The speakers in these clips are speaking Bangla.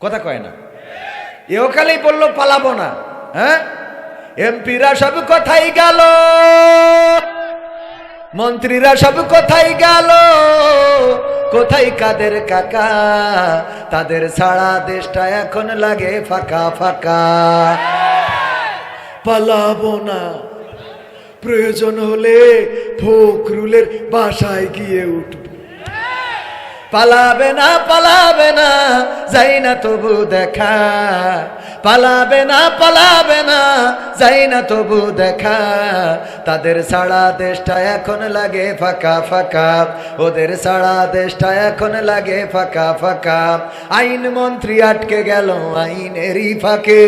কথা কয় না, এও খালি বললো পালাবো না। হ্যাঁ, এমপিরা সব কোথায় গেল, মন্ত্রীরা সব কোথায় গেল, কোথায় কাদের কাকা, তাদের ছাড়া দেশটা এখন লাগে ফাঁকা ফাঁকা। পালাবো না, প্রয়োজন হলে ফখরুলের বাসায় গিয়ে উঠব। পালাবে না, পালাবে না, যাই না তবু দেখা, পালাবে না, পালাবে না, যাই না তবু দেখা, তাদের ছাড়া দেশটা এখন লাগে ফাঁকা ফাঁকা, ওদের ছাড়া দেশটা এখন লাগে ফাঁকা ফাঁকা। আইন মন্ত্রী আটকে গেল আইনেরই ফাঁকে,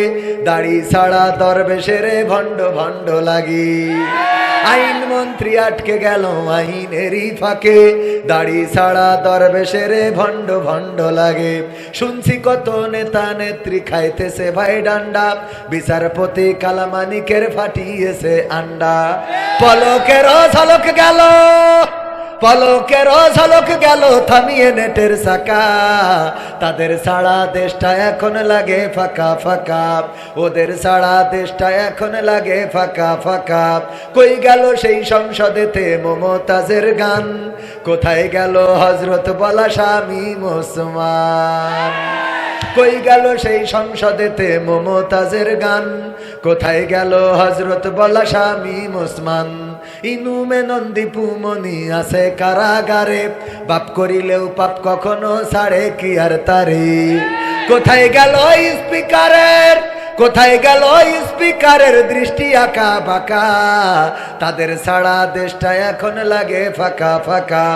দাড়ি ছাড়া দরবেশের ভণ্ড ভণ্ড লাগি। আইন মন্ত্রী আটকে গেল আইনেরই ফাঁকে, দাড়ি ছাড়া দরবেশের ভণ্ড ভণ্ড লাগে। শুনছি কত নেতা নেত্রী খাইতেছে ভাই ডান্ডা, বিচারপতি কালামানিকের ফাটিয়েছে আন্ডা। পলকেরও ঝলক গেল, পলকেরও ঝলক গেল থামিয়ে নেটের চাকা, তাদের ছাড়া দেশটা এখন লাগে ফাঁকা ফাঁকা, ওদের ছাড়া দেশটা এখন লাগে ফাঁকা ফাঁকা। কই গেল সেই সংসদেতে মমতাজের গান, কোথায় গেল হযরত বলা শামীম ওসমান, কই গেল সেই সংসদেতে মমতাজের গান, কোথায় গেল হযরত বলা শামীম ওসমান। ইনুমে নন্দীপু মনি আছে কারাগারে, বাপ করিলেও পাপ কখনো ছাড়ে কি আর তারে। কোথায় গেল স্পিকারের, কোথায় গেল স্পিকারের দৃষ্টি আঁকা বাঁকা, তাদের ছাড়া দেশটা এখন লাগে ফাঁকা ফাঁকা,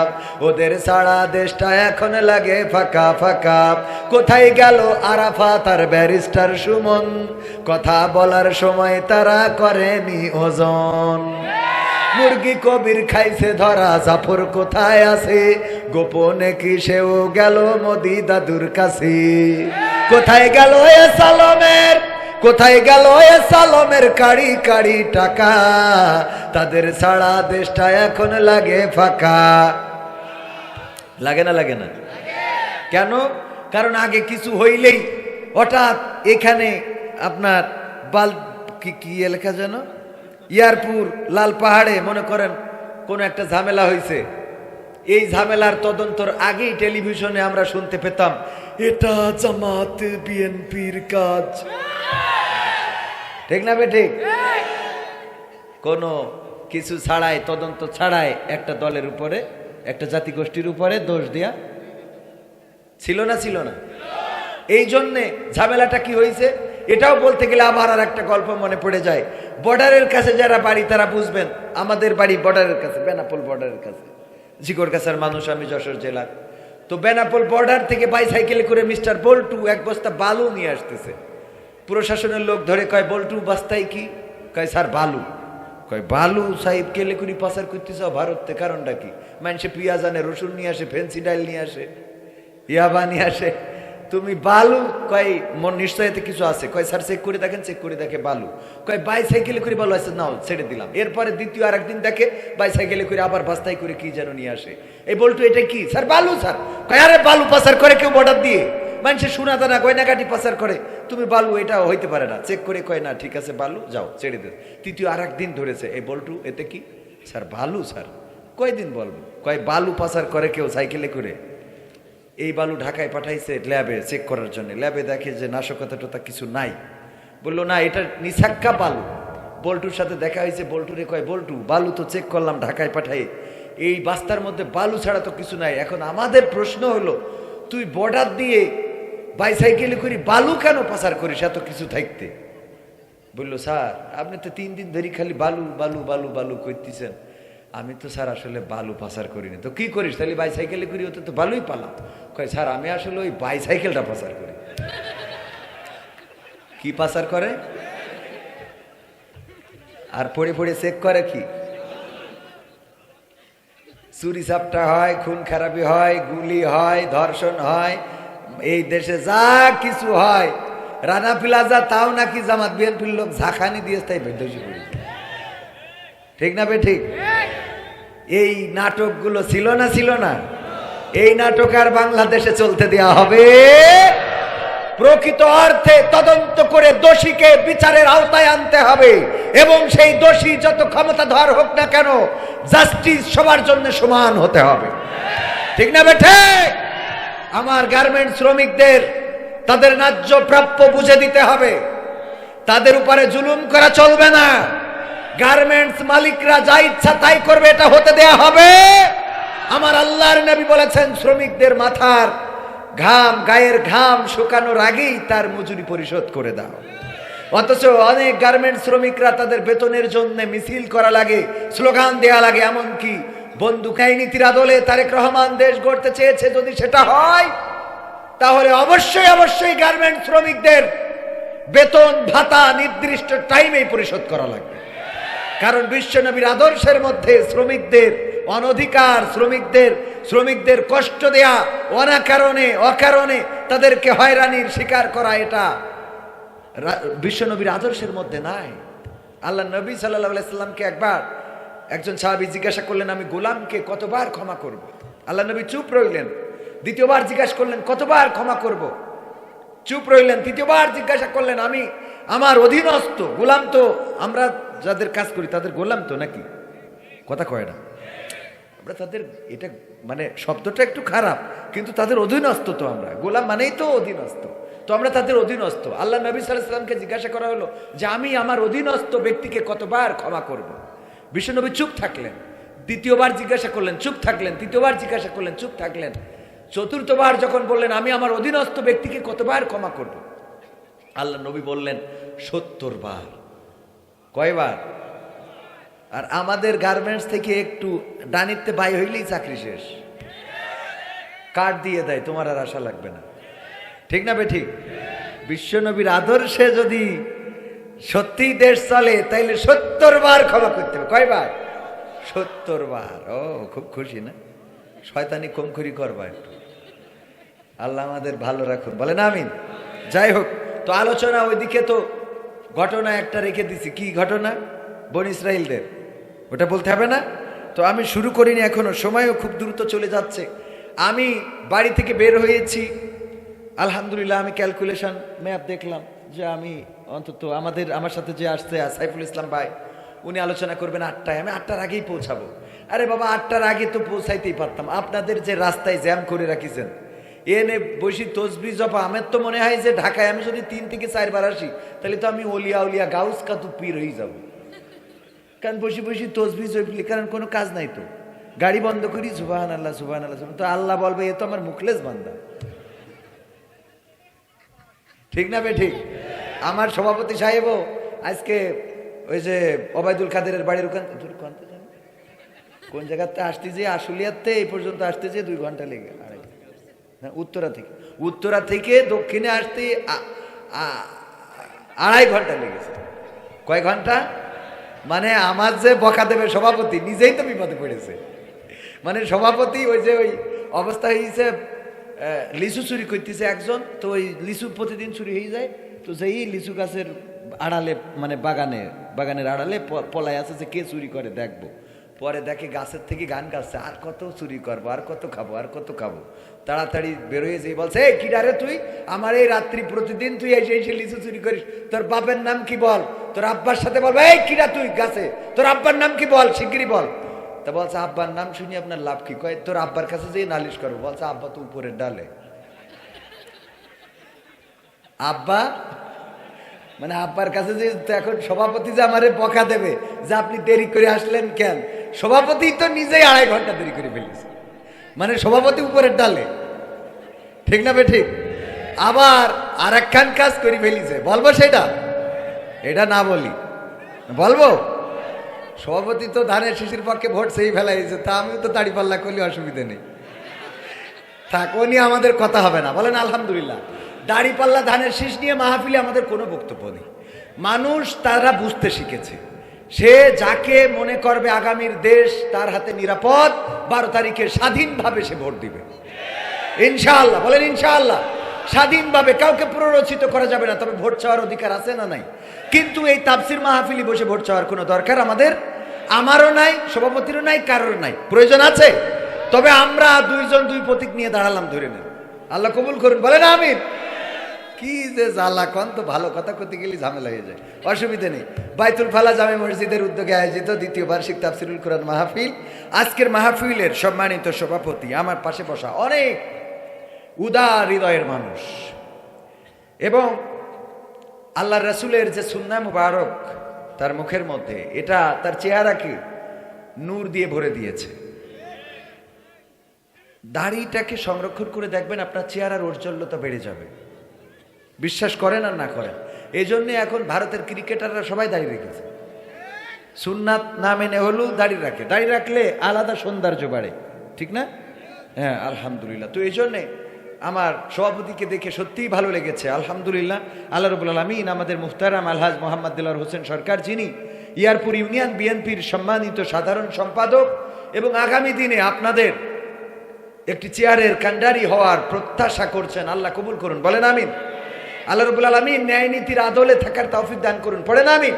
ওদের ছাড়া দেশটা এখন লাগে ফাঁকা ফাঁকা। কোথায় গেল আরাফাত আর ব্যারিস্টার সুমন, কথা বলার সময় তারা করেনি ওজন। মুরগি কবির খাইছে ধরা, জাফর কোথায় আছে, গোপনে কি সেও গেল মোদি দাদুর কাছে। কোথায় গেল এ সালমের, কোথায় গেল এ সালমের কাড়ি কাড়ি টাকা, তাদের ছাড়া দেশটা এখন লাগে ফাঁকা। লাগে না, লাগে না? কেন? কারণ আগে কিছু হইলেই হঠাৎ এখানে আপনার কি এলাকা যেন ইয়ারপুর লাল পাহাড়ে মনে করেন কোন একটা ঝামেলা হয়েছে, এই ঝামেলার তদন্তর আগেই টেলিভিশনে আমরা শুনতে পেতাম এটা জামাত বিএনপির কাজ। ঠিক না বে ঠিক? কোন কিছু ছাড়াই, তদন্ত ছাড়াই একটা দলের উপরে, একটা জাতিগোষ্ঠীর উপরে দোষ দেয়া ছিল না, ছিল না? এই জন্যে ঝামেলাটা কি হয়েছে এটাও বলতে গেলে আবার আর একটা গল্প মনে পড়ে যায়। বর্ডারের কাছে যারা বাড়ি তারা বুঝবেন, আমাদের বাড়ি বর্ডারের কাছে, বেনাপোল বর্ডারের কাছে, ঝিকরগাছার মানুষ, আমি যশোর জেলার। তো বেনাপোল বর্ডার থেকে বাইসাইকেলে করে মিস্টার বল্টু এক বস্তা বালু নিয়ে আসতেছে। প্রশাসনের লোক ধরে কয়, বল্টু বস্তায় কি? কয় স্যার বালু। কয় বালু সাহেব কেলে করে পাচার করতেছ ভারত থেকে, কারণটা কি? মানুষে পেঁয়াজ আনে, রসুন নিয়ে আসে, ফেন্সি ডাইল নিয়ে আসে, ইয়াবা নিয়ে আসে, তুমি বালু? কয় মন নিশ্চয়তে কিছু আছে। কয় স্যার চেক করে দেখেন। চেক করে দেখে বালু। কয় বাইসাইকেলে করে বালু আছে, নাও ছেড়ে দিলাম। এরপরে দ্বিতীয় আর একদিন দেখে বাইসাইকেলে করে আবার বাস্তাই করে কি যেন নিয়ে আসে। এই বল্টু এটা কি? স্যার বালু। স্যার কয় আরে বালু পাচার করে কেউ বর্ডার দিয়ে? মানুষের সোনা দানা গয়নাগাটি পাচার করে, তুমি বালু? এটা হইতে পারে না। চেক করে কয় না ঠিক আছে বালু, যাও ছেড়ে দে। তৃতীয় আর একদিন ধরেছে, এই বল্টু এতে কি? স্যার বালু। স্যার কয়দিন বলবো? কয় বালু পাচার করে কেউ সাইকেলে করে। এই বালু ঢাকায় পাঠাইছে ল্যাবে চেক করার জন্য। ল্যাবে দেখে যে নাশকতা টোতা কিছু নাই। বললো না এটা নিছাক্কা বালু। বল্টুর সাথে দেখা হয়েছে। বল্টুরে কয়, বল্টু বালু তো চেক করলাম ঢাকায় পাঠাই, এই বাস্তার মধ্যে বালু ছাড়া তো কিছু নাই। এখন আমাদের প্রশ্ন হলো, তুই বর্ডার দিয়ে বাইসাইকেলে করি বালু কেন পাচার করিস এত কিছু থাকতে? বললো স্যার আপনি তো 3 দিন ধরে খালি বালু বালু বালু বালু করতেছেন। আমি তো স্যার আসলে বালু পাচার করিনি। তো কি করিস তাহলে? বাইসাইকেলে করি, ওতে তো বালুই পালাম। কয় স্যার আমি আসলে ওই বাইসাইকেলটা পাচার করি। কি পাচার করে? আর পড়ে পড়ে চেক করে কি? চুরি চাপটা হয়, খুন খারাপি হয়, গুলি হয়, ধর্ষণ হয়, এই দেশে যা কিছু হয়, রানা প্লাজা তাও নাকি জামাত বিএনপির লোক ঝাঁকানি দিয়েছে, তাই বেদোষী করি। ঠিক না বে ঠিক? এই নাটকগুলো ছিল না, ছিল না? এই নাটক আর বাংলাদেশে চলতে দেওয়া হবে প্রকৃত অর্থে তদন্ত করে দোষীকে বিচারের আওতায় আনতে হবে এবং সেই দোষী যত ক্ষমতাধর হোক না কেন জাস্টিস সবার জন্য সমান হতে হবে। ঠিক না বেঠে? আমার গার্মেন্টস শ্রমিকদের তাদের ন্যায্য প্রাপ্য বুঝে দিতে হবে, তাদের উপরে জুলুম করা চলবে না। গার্মেন্টস মালিকরা যা ইচ্ছা তাই করবে, এটা হতে দেয়া হবে। আমার আল্লাহর নবী বলেছেন, শ্রমিকদের মাথার ঘাম, গায়ের ঘাম শুকানোর আগেই তার মজুরি পরিশোধ করে দাও। অথচ অনেক গার্মেন্টস শ্রমিকরা তাদের বেতনের জন্য মিছিল করা লাগে, স্লোগান দেয়া লাগে, এমনকি বন্দুকাই নীতির আদলে তারেক রহমান দেশ গড়তে চেয়েছে। যদি সেটা হয় তাহলে অবশ্যই অবশ্যই গার্মেন্টস শ্রমিকদের বেতন ভাতা নির্দিষ্ট টাইমেই পরিশোধ করা লাগবে। কারণ বিশ্বনবীর আদর্শের মধ্যে শ্রমিকদের অনধিকার, শ্রমিকদের কষ্ট দেয়া, অকারণে তাদেরকে হয়রানির শিকার করা, এটা বিশ্বনবীর আদর্শের মধ্যে নাই। আল্লাহ নবী সাল্লাল্লাহু আলাইহি সাল্লামকে একবার একজন সাহাবী জিজ্ঞাসা করলেন, আমি গোলামকে কতবার ক্ষমা করব? আল্লাহ নবী চুপ রইলেন। দ্বিতীয়বার জিজ্ঞাসা করলেন, কতবার ক্ষমা করব? চুপ রইলেন। তৃতীয়বার জিজ্ঞাসা করলেন, আমি আমার অধীনস্থ গোলাম, তো আমরা যাদের কাজ করি তাদের গোলাম তো নাকি? কথা কয় না আমরা তাদের, এটা মানে শব্দটা একটু খারাপ, কিন্তু তাদের অধীনস্থ তো আমরা। গোলাম মানেই তো অধীনস্থ, তো আমরা তাদের অধীনস্থ। আল্লাহ নবী সাল্লাল্লাহু আলাইহি সাল্লামকে জিজ্ঞাসা করা হলো যে আমি আমার অধীনস্থ ব্যক্তিকে কতবার ক্ষমা করব? বিশ্বনবী চুপ থাকলেন। দ্বিতীয়বার জিজ্ঞাসা করলেন, চুপ থাকলেন। তৃতীয়বার জিজ্ঞাসা করলেন, চুপ থাকলেন। চতুর্থবার যখন বললেন আমি আমার অধীনস্থ ব্যক্তিকে কতবার ক্ষমা করব? আল্লাহ নবী বললেন 70 বার। কয়বার? আর আমাদের গার্মেন্টস থেকে একটু ডানিতে বাই হইলেই চাকরি শেষ, কার্ড দিয়ে দেয়, তোমার আর আশা লাগবে না। ঠিক না বে ঠিক? বিশ্বনবীর আদর্শে যদি সত্যি দেশ চলে তাইলে 70 বার ক্ষমা করতে হবে। কয়বার? 70 বার। ও খুব খুশি না? শয়তানি কমখুরি করবা একটু। আল্লাহ আমাদের ভালো রাখুন, বলেন আমিন। যাই হোক, তো আলোচনা ওইদিকে, তো ঘটনা একটা রেখে দিছি। কি ঘটনা? বনী ইসরাইলদের, ওটা বলতে হবে না? তো আমি শুরু করিনি এখনো, সময়ও খুব দ্রুত চলে যাচ্ছে। আমি বাড়ি থেকে বের হয়েছি, আলহামদুলিল্লাহ আমি ক্যালকুলেশন ম্যাপ দেখলাম যে আমি অন্তত আমার সাথে যে আসছে সাইফুল ইসলাম ভাই, উনি আলোচনা করবেন 8টায়, আমি 8টার আগেই পৌঁছাবো। আরে বাবা, 8টার আগে তো পৌঁছাইতেই পারতাম। আপনাদের যে রাস্তায় জ্যাম করে রাখিছেন, এনে বসি তসবি জপা, আমার তো মনে হয় যে ঢাকায় আমি যদি 3 থেকে 4 বার আসি তাহলে তো আমি ওলিয়া গাউস কাতু পীর হয়ে যাব। কারণ বসি তসবি জপলি, কারণ কোনো কাজ নাই, তো গাড়ি বন্ধ করি সুবহানাল্লাহ সুবহানাল্লাহ, তো আল্লাহ বলবে এ তো আমার মুখলেস বান্দা। ঠিক না বে ঠিক? আমার সভাপতি সাহেবও আজকে ওই যে ওবায়দুল কাদেরের বাড়ির ওখান কোন জায়গাতে আসতে যে আশুলিয়াতে এই পর্যন্ত আসতে যে 2 ঘন্টা লেগে, উত্তরা থেকে দক্ষিণে আসতে 2.5 ঘন্টা লেগেছে। কয় ঘন্টা? মানে আমার যে বকা দেবে সভাপতি নিজেই তো বিপদে পড়েছে। মানে সভাপতি ওই যে ওই অবস্থা হয়েছে, লিচু চুরি করতেছে একজন, তো ওই লিচু প্রতিদিন চুরি হয়ে যায়, তো যেই লিচু গাছের আড়ালে, মানে বাগানের আড়ালে পলায় আছে যে কে চুরি করে দেখবো। পরে দেখে গাছের থেকে গান গাচ্ছে, আর কত চুরি করবো, আর কত খাবো। তাড়াতাড়ি বেরোয় যেই বলছে, এই কিডা রে তুই, আমার এই রাত্রি প্রতিদিন তুই এসে লিচু চুরি করিস, তোর বাপের নাম কি বল? তোর আব্বার সাথে বলবো, এই কিডা তুই গাছে, তোর আব্বার নাম কি বল, শিগগিরই বল। তা বলছে আব্বার নাম শুনি আপনার লাভ কি? কয় তোর আব্বার কাছে যেয়ে নালিশ করবো। বলছে আব্বা তো উপরের ডালে। আব্বা মানে আব্বার কাছে যে এখন সভাপতি যে আমারে বকা দেবে যে আপনি দেরি করে আসলেন কেন, সভাপতি তো নিজেই 2.5 ঘন্টা দেরি করে ফেলেছে, মানে সভাপতি উপরের ডালে। ঠিক না বে ঠিক? আবার আর একখান কাজ করে ফেলিছে, বলবো সেটা? এটা না বলি, বলবো? সভাপতি তো ধানের শিশির পক্ষে ভোট সেই ফেলাইছে, তা আমিও তো দাড়ি পাল্লা করলে অসুবিধা নেই, থাকো নিয়ে আমাদের কথা হবে না, বলেন আলহামদুলিল্লাহ। দাড়ি পাল্লা ধানের শীষ নিয়ে মাহফিলে আমাদের কোনো বক্তব্য নেই। মানুষ তারা বুঝতে শিখেছে, সে যাকে মনে করবে আগামীর দেশ তার হাতে নিরাপদ, 12 তারিখে স্বাধীনভাবে সে ভোট দিবে ইনশাআল্লাহ, বলেন ইনশাআল্লাহ। স্বাধীনভাবে, কাউকে প্ররোচিত করা যাবে না। তবে ভোট চাওয়ার অধিকার আছে না নাই? কিন্তু এই তাফসির মাহফিলে বসে ভোট চাওয়ার কোনো দরকার আমারও নাই, সভাপতিরও নাই, কারোর নাই, প্রয়োজন আছে? তবে আমরা 2 জন 2 প্রতীক নিয়ে দাঁড়ালাম, ধরে নেন, আল্লাহ কবুল করুন, বলেন আমিন। কি যে জ্বালা, কন তো ভালো কথা করতে গেলে ঝামেলা হয়ে যায়, অসুবিধা নেই। বাইতুল ফালা জামে মসজিদের উদ্যোগে আয়োজিত দ্বিতীয় বার্ষিক তাফসিরুল কোরআন মাহফিল, আজকের মাহফিলের সম্মানিত সভাপতি আমার পাশে বসা অনেক উদার হৃদয়ের মানুষ, এবং আল্লাহ রাসূলের যে সুন্নাহ মুবারক তার মুখের মধ্যে, এটা তার চেহারাকে নূর দিয়ে ভরে দিয়েছে। দাড়িটাকে সংরক্ষণ করে দেখবেন আপনার চেহারার ঔজ্জ্বল্যতা বেড়ে যাবে, বিশ্বাস করেন আর না করেন। এই জন্যে এখন ভারতের ক্রিকেটাররা সবাই দাড়ি রেখেছে, সুন্নাত না মেনে হলেও দাড়ি রাখে, দাড়ি রাখলে আলাদা সৌন্দর্য বাড়ে, ঠিক না? হ্যাঁ আলহামদুলিল্লাহ। তো এই জন্যে আমার সভাপতিকে দেখে সত্যিই ভালো লেগেছে, আলহামদুলিল্লাহ। আল্লাহ রাব্বুল আলামিন আমাদের মুহতারাম আলহাজ মোহাম্মদ দিলওয়ার হোসেন সরকার, যিনি ইয়ারপুর ইউনিয়ন বিএনপির সম্মানিত সাধারণ সম্পাদক, এবং আগামী দিনে আপনাদের একটি চেয়ারের কান্ডারি হওয়ার প্রত্যাশা করছেন, আল্লাহ কবুল করুন, বলেন আমিন। আল্লাহ রাব্বুল আলামিন ন্যায় নীতির আদলে থাকার তৌফিক দান করুন, পড়েন আমিন।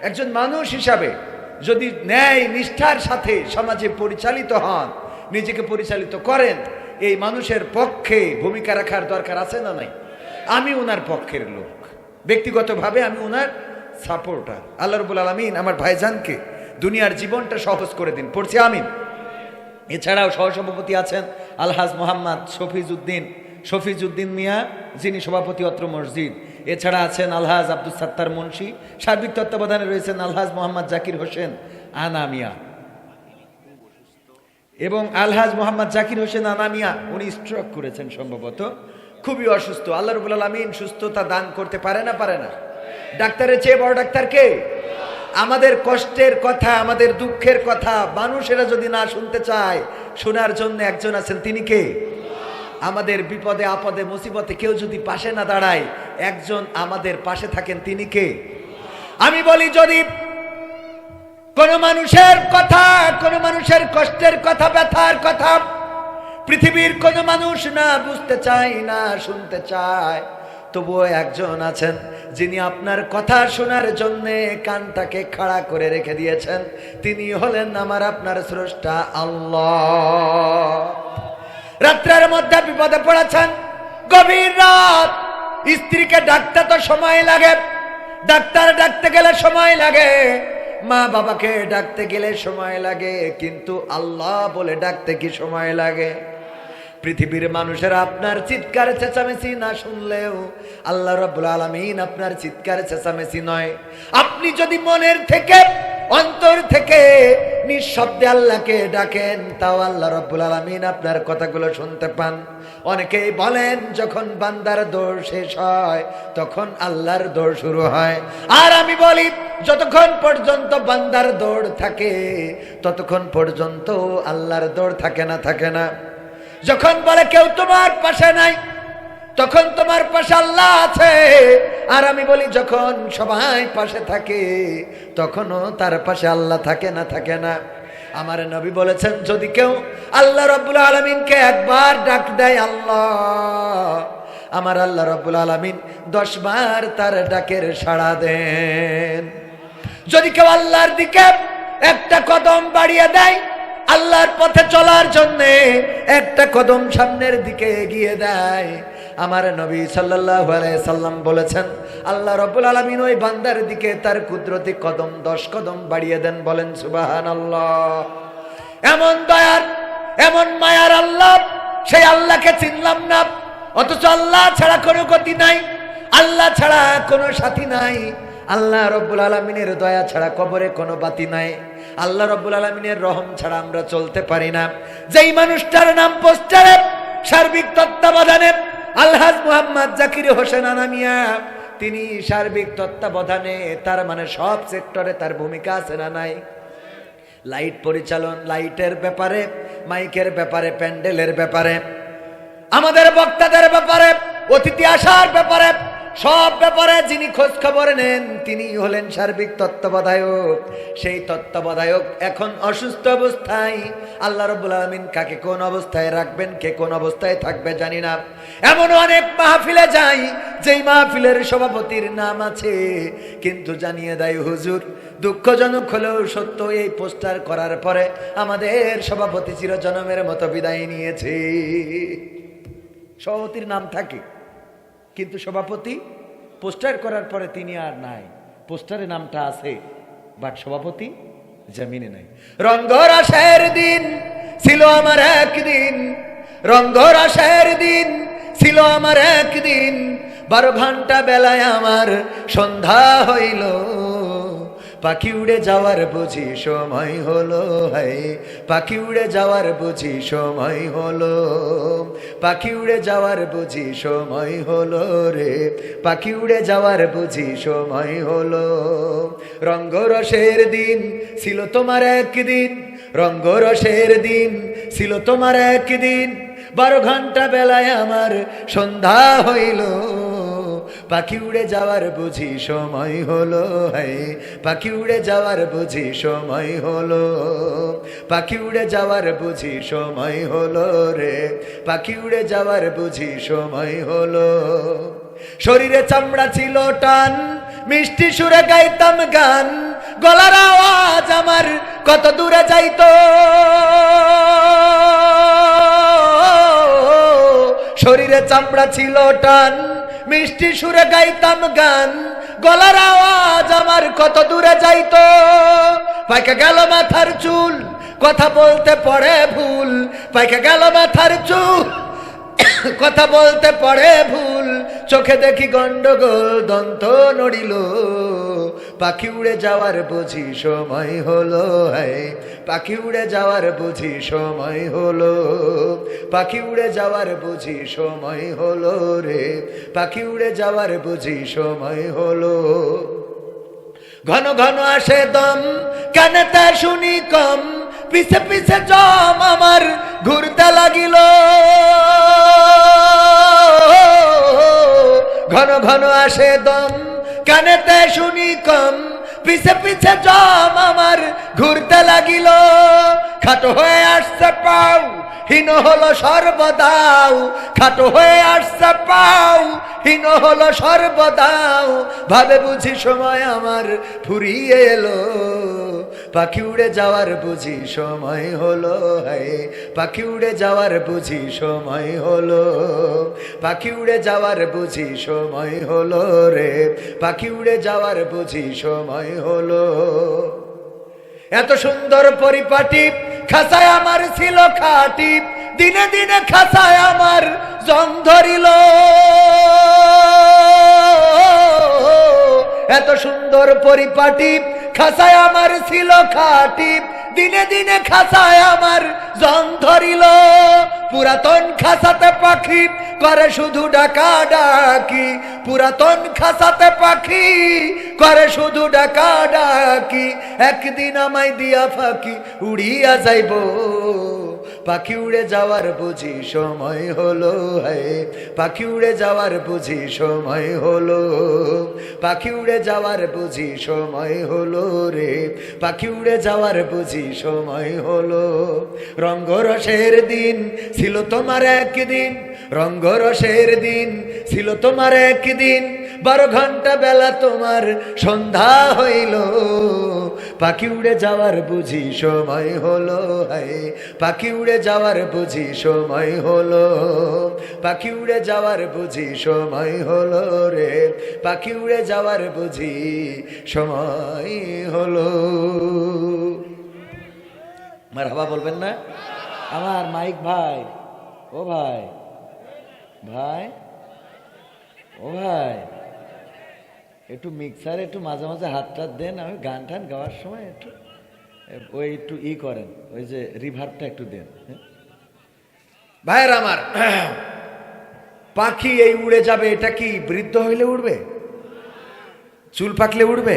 একজন মানুষ হিসাবে যদি ন্যায় নিষ্ঠার সাথে সমাজে পরিচালিত হন, নিজেকে পরিচালিত করেন, এই মানুষের পক্ষে ভূমিকা রাখার দরকার আছে না নাই? আমি ওনার পক্ষের লোক, ব্যক্তিগতভাবে আমি ওনার সাপোর্টার। আল্লাহ রাব্বুল আলামিন আমার ভাইজানকে দুনিয়ার জীবনটা সহজ করে দিন, পড়ছি আমিন। এছাড়াও সহসভাপতি আছেন আলহাজ মোহাম্মদ শফিজউদ্দিন মিয়া, যিনি সভাপতি অত্র মসজিদ। এছাড়া আছেন আলহাজ আব্দুল সাত্তার মুন্সি, সার্বিক তত্ত্বাবধানে রয়েছেন আলহাজ মোহাম্মদ জাকির হোসেন আনা মিয়া, এবং আলহাজ মোহাম্মদ জাকির হোসেন আনা মিয়া উনি স্ট্রোক করেছেন সম্ভবত, খুবই অসুস্থ। আল্লাহ রাব্বুল আলামিন সুস্থতা দান করতে পারে না? পারে না? ডাক্তারের চেয়ে বড় ডাক্তার কে? আমাদের কষ্টের কথা, আমাদের দুঃখের কথা মানুষেরা যদি না শুনতে চায়, শোনার জন্য একজন আছেন, তিনি কে? আমাদের বিপদে আপদে মুসিবতে কেউ যদি পাশে না দাঁড়ায়, একজন আমাদের পাশে থাকেন, তিনি কে? আমি বলি, যদি কোন মানুষের কথা, কোন মানুষের কষ্টের কথা, ব্যথার কথা পৃথিবীর কোন মানুষ না বুঝতে চায়, না শুনতে চায়, তবুও একজন আছেন যিনি আপনার কথা শোনার জন্য কানটাকে খাড়া করে রেখে দিয়েছেন, তিনি হলেন আমার আপনার স্রষ্টা আল্লাহ। রাত্রের মধ্যে বিপদে পড়েছেন, গভীর রাত, স্ত্রীকে ডাকতে তো সময় লাগে, ডাক্তার ডাকতে গেলে সময় লাগে, মা বাবাকে ডাকতে গেলে সময় লাগে, কিন্তু আল্লাহ বলে ডাকতে কি সময় লাগে? পৃথিবীর মানুষেরা আপনার চিৎকার চেঁচামেচি না শুনলেও আল্লাহ রাব্বুল আলামিন আপনার চিৎকার চেঁচামেচি নয়, আপনি যদি মনের থেকে, অন্তর থেকে নিঃশব্দে আল্লাহকে ডাকেন, তাও আল্লাহ রাব্বুল আলামিন আপনার কথাগুলো শুনতে পান। অনেকেই বলেন যখন বান্দার দৌড় শেষ হয় তখন আল্লাহর দৌড় শুরু হয়, আর আমি বলি যতক্ষণ পর্যন্ত বান্দার দৌড় থাকে ততক্ষণ পর্যন্ত আল্লাহর দৌড় থাকে না, থাকে না। যখন বলে কেউ তোমার পাশে নাই, তখন তোমার পাশে আল্লাহ আছে, আর আমি বলি যখন সবাই পাশে থাকে তখনও তার পাশে আল্লাহ থাকে না, থাকে না। আমার নবী বলেছেন, যদি কেউ আল্লাহ রাব্বুল আলামিনকে একবার ডাক দেয় আল্লাহ, আমার আল্লাহ রাব্বুল আলামিন 10 বার তার ডাকের সাড়া দেন। যদি কেউ আল্লাহর দিকে একটা কদম বাড়িয়ে দেয়, আল্লাহর পথে চলার জন্য একটা কদম সামনের দিকে এগিয়ে দেয়, আমার নবী সাল্লাল্লাহু আলাইহি সাল্লাম বলেছেন, আল্লাহ রাব্বুল আলামিন ওই বান্দার দিকে তার কুদরতি কদম 10 কদম বাড়িয়ে দেন, বলেন সুবহানাল্লাহ। এমন দয়ার, এমন মায়ার আল্লাহ, সেই আল্লাহকে চিনলাম না, অথচ আল্লাহ ছাড়া কোনো গতি নাই, আল্লাহ ছাড়া কোনো সাথী নাই, আল্লাহ রাব্বুল আলামিনের দয়া ছাড়া কবরে কোনো বাতি নাই, আল্লাহ রাব্বুল আলামিনের রহম ছাড়া আমরা চলতে পারি না। যেই মানুষটার নাম পোস্টারে সার্বিক তত্ত্বাবধানে আলহাজ মোহাম্মদ জাকির হোসেন আনা মিয়া, তিনি সার্বিক তত্ত্বাবধানে, তার মানে সব সেক্টরে তার ভূমিকা আছে না নাই? লাইট পরিচালন, লাইটের ব্যাপারে, মাইকের ব্যাপারে, প্যান্ডেলের ব্যাপারে, আমাদের বক্তাদের ব্যাপারে, অতিথি আসার ব্যাপারে, সব ব্যাপারে যিনি খোঁজ খবর নেন তিনি হলেন সার্বিক তত্ত্বাবধায়ক। সেই তত্ত্বাবধায়ক এখন অসুস্থ অবস্থায়, আল্লাহ রাব্বুল আলামিন কাকে কোন অবস্থায় রাখবেন, কে কোন অবস্থায় থাকবে জানি না। এমন অনেক মাহফিলে যাই যেই মাহফিলের সভাপতির নাম আছে, কিন্তু জানিয়ে দেয় হুজুর, দুঃখজনক হলেও সত্য, এই পোস্টার করার পরে আমাদের সভাপতি চিরজনমের মতো বিদায় নিয়েছে। সভাপতির নাম থাকে কিন্তু সভাপতি পোস্টার করার পরে তিনি আর নাই, পোস্টারে নামটা আছে বাট সভাপতি জমিনে নাই। রঙ্গরাসের দিন ছিল আমার একদিন, রঙ্গরাসের দিন ছিল আমার একদিন, 12 ঘন্টা বেলায় আমার সন্ধ্যা হইল, পাখি উড়ে যাওয়ার বুঝি সময় হলো, হায় পাখি উড়ে যাওয়ার বুঝি সময় হলো, পাখি উড়ে যাওয়ার বুঝি সময় হলো রে, পাখি উড়ে যাওয়ার বুঝি সময় হলো। রঙ্গরসের দিন ছিল তোমার একদিন, রঙ্গরসের দিন ছিল তোমার একদিন, 12 ঘন্টা বেলায় আমার সন্ধ্যা হইল, পাখি উড়ে যাওয়ার বুঝি সময় হলো, হায় পাখি উড়ে যাওয়ার বুঝি সময় হলো, পাখি উড়ে যাওয়ার বুঝি সময় হলো রে, পাখি উড়ে যাওয়ার বুঝি সময় হলো। শরীরে চামড়া ছিল টান, মিষ্টি সুরে গাইতাম গান, গলার আওয়াজ আমার কত দূরে যাইতো, শরীরে চামড়া ছিল টান, মিষ্টি সুরে গাইতাম গান, গলার আওয়াজ আমার কত দূরে যাইতো। পাইকা গেল মাথার চুল, কথা বলতে পড়ে ভুল, পাইকা গেল মাথার চুল, কথা বলতে পড়ে ভুল, চোখে দেখি গন্ডগোল, দন্ত নড়িল, পাখি উড়ে যাওয়ার বুঝি সময় হলো, হায় পাখি উড়ে যাওয়ার বুঝি সময় হলো, পাখি উড়ে যাওয়ার বুঝি সময় হলো রে, পাখি উড়ে যাওয়ার বুঝি সময় হলো। ঘন ঘন আসে দম, কানেতে শুনি কম, পিছে পিছে জম আমার ঘুরতে লাগিল, ঘন ঘন আসে দম, কানেতে শুনি কম, পিছে পিছে জম আমার ঘুরতে লাগিল, খাটো হয়ে আসছে পাও, হীন হলো সর্বদাও, খাটো হয়ে আসছে পাও, হীন হলো সর্বদাও, ভাবে বুঝি সময় আমার ফুরিয়ে এলো, পাখি উড়ে যাওয়ার বুঝি সময় হলো, হায় পাখি উড়ে যাওয়ার বুঝি সময় হলো, পাখি উড়ে যাওয়ার বুঝি সময় হলো রে, পাখি উড়ে যাওয়ার বুঝি সময় হলো। এত সুন্দর পরিপাটি খাঁচায় আমার ছিল খাটি, দিনে দিনে খাঁচায় আমার জং ধরিল, এত সুন্দর পরিপাটি খাঁচায় আমার ছিল খাটি, দিনে দিনে খাঁচায় আমার জং ধরিল, পুরাতন খাঁচাতে পাখি করে শুধু ডাকা ডাকি, পুরাতন খাঁচাতে পাখি করে শুধু ডাকা ডাকি, একদিন আমায় দিয়া ফাঁকি উড়িয়া যাইব, পাখি উড়ে যাওয়ার বুঝি সময় হলো, হায় পাখি উড়ে যাওয়ার বুঝি সময় হলো, পাখি উড়ে যাওয়ার বুঝি সময় হলো রে, পাখি উড়ে যাওয়ার বুঝি সময় হলো। রঙ্গরসের দিন ছিল তোমার একদিন, রঙ্গরসের দিন ছিল তোমার একদিন, 12 ঘন্টা বেলা তোমার সন্ধ্যা হইল, পাখি উড়ে যাওয়ার বুঝি সময় হলো, হায় পাখি উড়ে যাওয়ার বুঝি সময় হলো, পাখি উড়ে যাওয়ার বুঝি সময় হলো রে, পাখি উড়ে যাওয়ার বুঝি সময় হলো। মারহাবা বলবেন না আমার মাইক ভাই? ও ভাই, ভাই ও ভাই, একটু মিক্সার একটু মাঝে মাঝে হাত টাত দেন, আমি গান টান গাওয়ার সময় একটু ওই একটু করেন, ওই যে রিভার্বটা একটু দেন। ভাইয়ের আমার, পাখি এই উড়ে যাবে, এটা কি বৃদ্ধ হইলে উড়বে? চুল পাকলে উড়বে?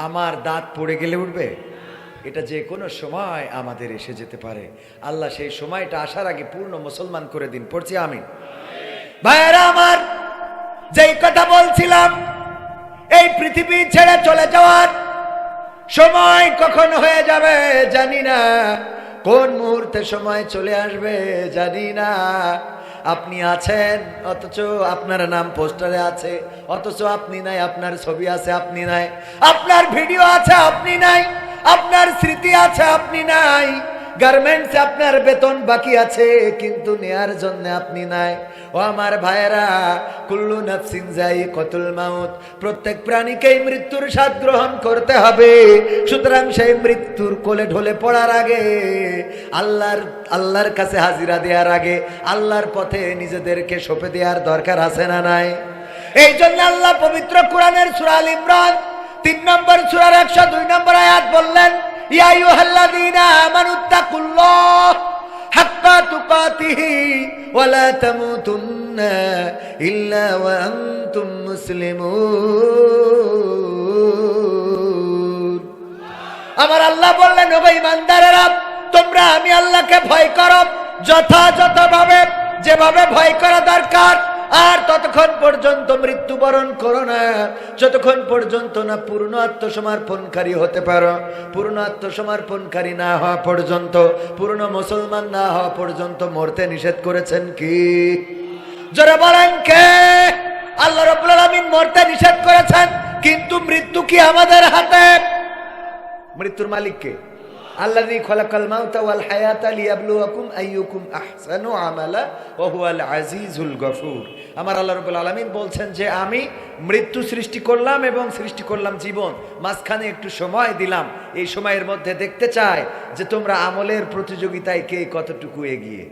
আমার দাঁত পড়ে গেলে উড়বে? এটা যে কোনো সময় আমাদের এসে যেতে পারে। আল্লাহ সেই সময়টা আসার আগে পূর্ণ মুসলমান করে দিন। পড়ছি আমিন। ভাইয়েরা আমার, যেই কথা বলছিলাম, এই পৃথিবী ছেড়ে চলে যাওয়ার সময় কখন হয়ে যাবে জানি না, কোন মুহূর্তে সময় চলে আসবে জানি না। আপনি আছেন অথচ আপনার নাম পোস্টারে আছে, অথচ আপনি নাই। আপনার ছবি আছে, আপনি নাই। আপনার ভিডিও আছে, আপনি নাই। আপনার স্মৃতি আছে, আপনি নাই। গার্মেন্টসে আপনার বেতন বাকি আছে, কিন্তু নেয়ার জন্য আপনি নাই। ও আমার ভাইয়েরা, কুল্লু নাফসিন যায়িকাতুল মাউত, প্রত্যেক প্রাণীকেই মৃত্যুর স্বাদ গ্রহণ করতে হবে। সুতরাং সেই মৃত্যুর কোলে ঢলে পড়ার আগে, আল্লাহর কাছে হাজিরা দেওয়ার আগে আল্লাহর পথে নিজেদেরকে সঁপে দেওয়ার দরকার আছে না নাই? এই জন্য আল্লাহ পবিত্র কোরআনের সূরা আল ইমরান 3 নম্বর সূরার 102 নম্বর আয়াত বললেন, ইয়া আইয়ুহাল্লাযীনা আমানুত্তাকুল্লাহ হাক্কা তুকাতিহি ওয়া লা তামুতুন্না ইল্লা ওয়া আনতুম মুসলিমুন। আমার আল্লাহ বললেন, ওগো ঈমানদারেরা, তোমরা আমি আল্লাহকে ভয় করো যথাযথভাবে, যেভাবে ভয় করা দরকার। আর ততক্ষণ পর্যন্ত মৃত্যুবরণ করো না, যতক্ষণ পর্যন্ত না পূর্ণ আত্মসমর্পণকারী হতে পারো। পূর্ণ আত্মসমর্পণকারী না হওয়া পর্যন্ত, পূর্ণ মুসলমান না হওয়া পর্যন্ত মরতে নিষেধ করেছেন কি? যারা বলেন কে? আল্লাহ রাব্বুল আলামিন মরতে নিষেধ করেছেন, কিন্তু মৃত্যু কি আমাদের হাতে? মৃত্যুর মালিক কে? আল্লাযী খালাকাল মাউতা ওয়াল হায়াতা লিয়াবলুয়াকুম আইয়ুকুম আহসানু আমালা ওয়া হুয়াল আজিজুল গফুর। আমার আল্লাহ রাব্বুল আলামিন বলছেন যে আমি মৃত্যু সৃষ্টি করলাম এবং সৃষ্টি করলাম জীবন, মাঝখানে একটু সময় দিলাম। এই সময়ের মধ্যে দেখতে চাই যে তোমরা আমলের প্রতিযোগিতায় কে কতটুকু এগিয়ে।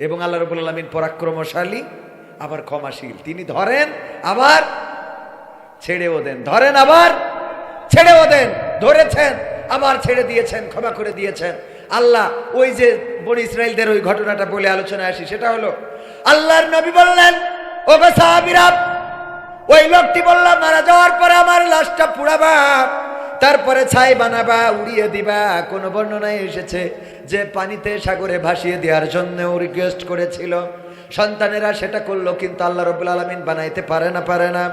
এবং আল্লাহ রাব্বুল আলামিন পরাক্রমশালী, আবার ক্ষমাশীল। তিনি ধরেন আবার ছেড়েও দেন, ধরেন আবার ছেড়েও দেন, ধরেছেন আবার ছেড়ে দিয়েছেন, ক্ষমা করে দিয়েছেন। আল্লাহ ওই যে বনি ইসরাইলদের ওই ঘটনাটা বলে আলোচনায় আসি, সেটা হলো আল্লাহর নবী বললেন, ওগো সাহাবীরা, ওই লোকটি বলল, মারা যাওয়ার পরে আমার লাশটা পুড়াবা, তারপরে ছাই বানাবা, উড়িয়ে দিবা। কোন বর্ণনায় এসেছে যে পানিতে সাগরে ভাসিয়ে দেওয়ার জন্য রিকোয়েস্ট করেছিল। সন্তানেরা সেটা করলো, কিন্তু আল্লাহ রাব্বুল আলামিন বানাইতে পারে না।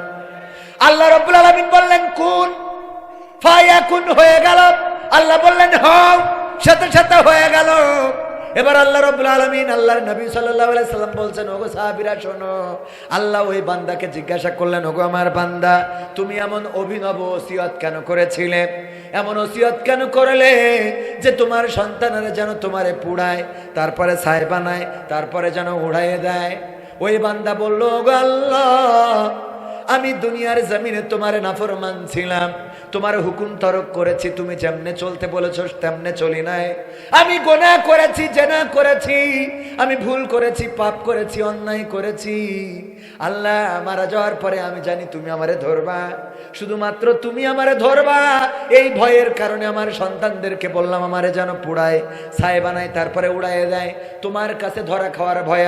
আল্লাহ রাব্বুল আলামিন বললেন কুন ফায়াকুন, হয়ে গেল। আল্লাহ বললেন হও, সাথে সাথে হয়ে গেল। এবার আল্লাহ রাব্বুল আলামিন, আল্লাহর নবী সাল্লাল্লাহু আলাইহি সাল্লাম বলছেন, ওগো সাহাবীরা শোনো। আল্লাহ ওই বান্দাকে জিজ্ঞাসা করলেন, ওগো আমার বান্দা, তুমি এমন অভিনব ওসিয়ত কেন করেছিলে? এমন ওসিয়ত কেন করলে যে তোমার সন্তানেরা যেন তোমারে পুড়ায়, তারপরে ছাই বানায়, তারপরে যেন উড়াইয়ে দেয়? ওই বান্দা বলল, ওগো আল্লাহ, আমি দুনিয়ার জমিনে তোমারে নাফরমান ছিলাম, তোমার হুকুম তরক করেছি, তুমি যেমনে চলতে বলেছ তেমনে চলি নাই। আমি গুনাহ করেছি, জেনা করেছি, আমি ভুল করেছি, পাপ করেছি, অন্যায় করেছি। আল্লাহ, মারা যাওয়ার পরে আমি জানি তুমি আমারে ধরবা, শুধুমাত্র তুমি আমারে ধরবা। এই ভয়ের কারণে আমার সন্তানদেরকে বললাম আমারে যেন পুড়ায়, ছাই বানায়, তারপরে উড়াইয়ে দেয়। তোমার কাছে ধরা খাওয়ার ভয়।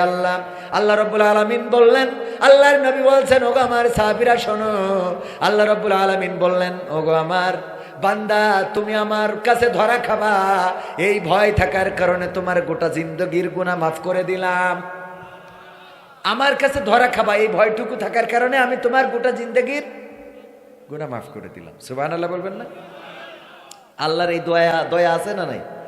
আল্লাহ রাব্বুল আলামিন বললেন, আল্লাহর নবী বলছেন, ওগো আমার সাহাবীরা শোনো। আল্লাহ রাব্বুল আলামিন বললেন, ওগো আমার বান্দা, তুমি আমার কাছে ধরা খাবা, এই ভয় থাকার কারণে তোমার গোটা জিন্দগির গুনাহ মাফ করে দিলাম। আমার কাছে ধরা খাবা, এই ভয়টুকু থাকার কারণে আমি তোমার গোটা জিন্দগির গুনাহ মাফ করে দিলাম। সুবহানাল্লাহ বলবেন না? আল্লাহর এই দয়া আছে না নাই?